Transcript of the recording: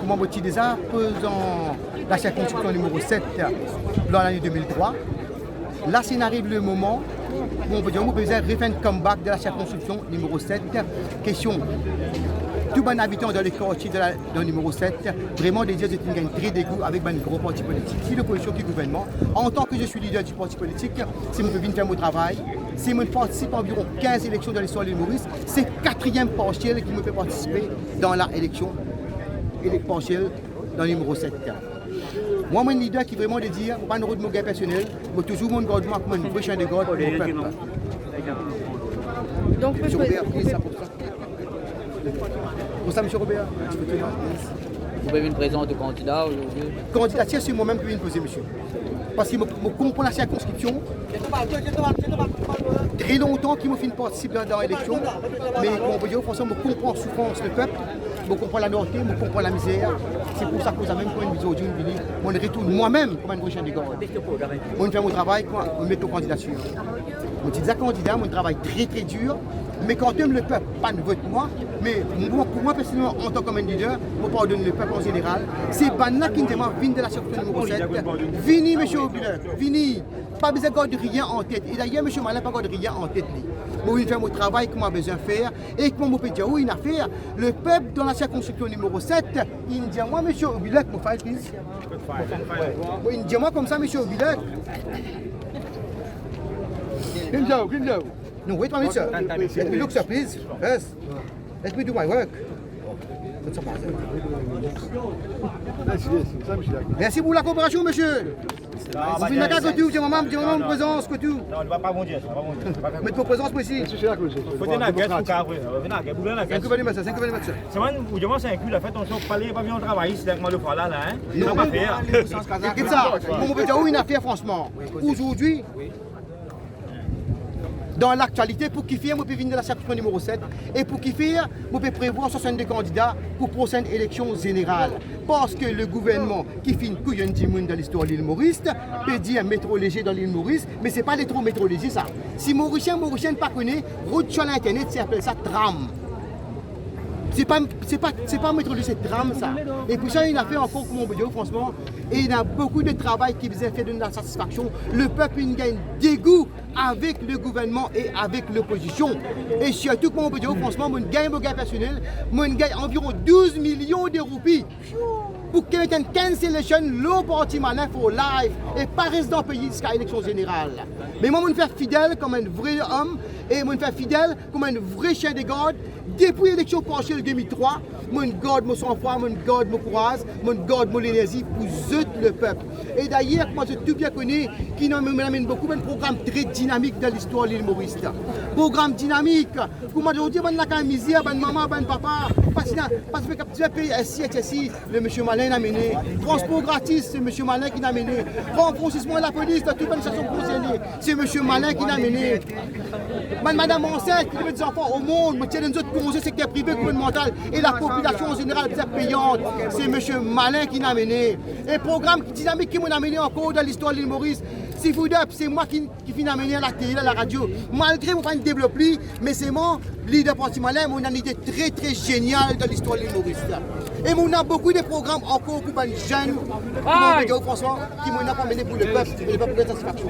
comment vous déjà pesant la circonscription numéro 7 dans l'année 2003. Là, c'est arrive le moment où on peut dire qu'on peut refaire un comeback de la circonscription numéro 7. Question. Tout bon habitant dans les quartiers de la numéro 7, vraiment des gens qui gagnent très dégoût avec un gros parti politique. Si l'opposition qui gouvernement, en tant que je suis leader du parti politique, si je peux venir faire mon travail, si je participe à environ 15 élections dans l'histoire de l'île Maurice, c'est 4e partiel qui me fait participer dans l'élection partielle dans le numéro 7. Moi, mon leader qui vraiment de dire, pas une route de mon gars personnel, mais toujours mon garde comme un vrai chien de garde pour le peuple. Donc, M. Robert, ça pour ça. Pour ça, M. Robert, vous avez une présence de candidat aujourd'hui? Candidature, c'est moi-même qui viens de poser, monsieur. Parce que je comprends la circonscription. Très longtemps qu'il me fait participer dans l'élection. Mais on peut dire, franchement, je comprends la souffrance du peuple. Je comprends la norté, je comprends la misère. C'est pour ça que même quand une aujourd'hui, je retourne moi-même comme un prochain des gardes. Je fais mon travail, je mets aux candidatures. Je dis à candidat, mon travail très très dur. Mais quand le peuple, pas ne vote moi, mais pour moi personnellement, en tant que leader, je pardonne le peuple en général. C'est pas là qui me demande de la circonscription numéro 7. Vini, M. Obulek, vini. Pas besoin de garder rien en tête. Et d'ailleurs, M. Malin n'a pas gardé rien en tête. Moi, je fais mon travail que moi besoin de faire. Et que moi, je peux dire, oui, une affaire. Le peuple dans la circonscription numéro 7, il me dit, moi, M. Obulek, mon frère, please. Il me dit, moi, comme ça, M. Obulek. Kinjo. No, wait 1 minute, sir. Let me look, sir, please. Yes. Let me do my work. Merci pour la coopération, monsieur. Vous venez à tout, j'ai maman de présence, que tout. Non, ne va pas mon Dieu. Mettez vos présences pour ici. Faut tenir la gueule pour carré. C'est que venez, monsieur. C'est moi, vous demandez c'est un cul, la fête, on s'en parler, pas bien travailler, c'est avec moi le faire là, hein. Non, pas faire. Qu'est-ce ça? On peut dire, oui, une affaire, franchement. Aujourd'hui, dans l'actualité, pour qui faire, je peux venir de la circonscription numéro 7. Et pour qui faire, je peux prévoir 62 candidats pour la prochaine élection générale. Parce que le gouvernement qui fait une couille dans l'histoire de l'île Maurice peut dire métro léger dans l'île Maurice, mais ce n'est pas les trop métro léger ça. Si Mauricien ne pas connaît, route sur l'internet, c'est appelé ça tram. C'est pas métro léger, c'est tram ça. Et pour ça, il a fait encore comme on peut dire, franchement, et il y a beaucoup de travail qui vous a fait donner la satisfaction. Le peuple il gagne dégoût avec le gouvernement et avec l'opposition. Et surtout, comme on peut dire, franchement, mon gagne personnel, mon gagne environ 12 millions de roupies. Pour qu'il y ait une cancellation, le parti malin pour live et pas rester dans le pays jusqu'à l'élection générale. Mais moi, je me fais fidèle comme un vrai homme et je me fais fidèle comme un vrai chien de garde. Depuis l'élection partielle 2003, je garde mon sang-froid, je garde mon courage, je garde mon énergie pour zut le peuple. Et d'ailleurs, moi, je tout bien connais qui m'amène beaucoup de programmes très dynamiques dans l'histoire de l'île Maurice. Programme dynamique. Pour moi, je dis, la misère, maman, papa, parce que tu pays SI, le monsieur Malin a mené. Transport gratis, c'est monsieur Malin qui l'a mené. Renforcement de la police, de toute façon concernée, c'est monsieur Malin qui l'a mené. Madame enceinte qui met des enfants au monde, me tient dans notre congé secteur privé gouvernemental et la population en général est payante. C'est monsieur Malin qui l'a mené. Et programme dynamique qui m'a amené encore dans l'histoire de l'île Maurice. Si vous dites, c'est moi qui finis amené à la télé, à la radio. Malgré mon fan développé, mais c'est mon leader parti Malin, mon une idée très très géniale dans l'histoire de l'île Maurice. Et on a beaucoup de programmes encore pour les jeunes, François, qui m'ont amené pour le peuple et le peuple de satisfaction.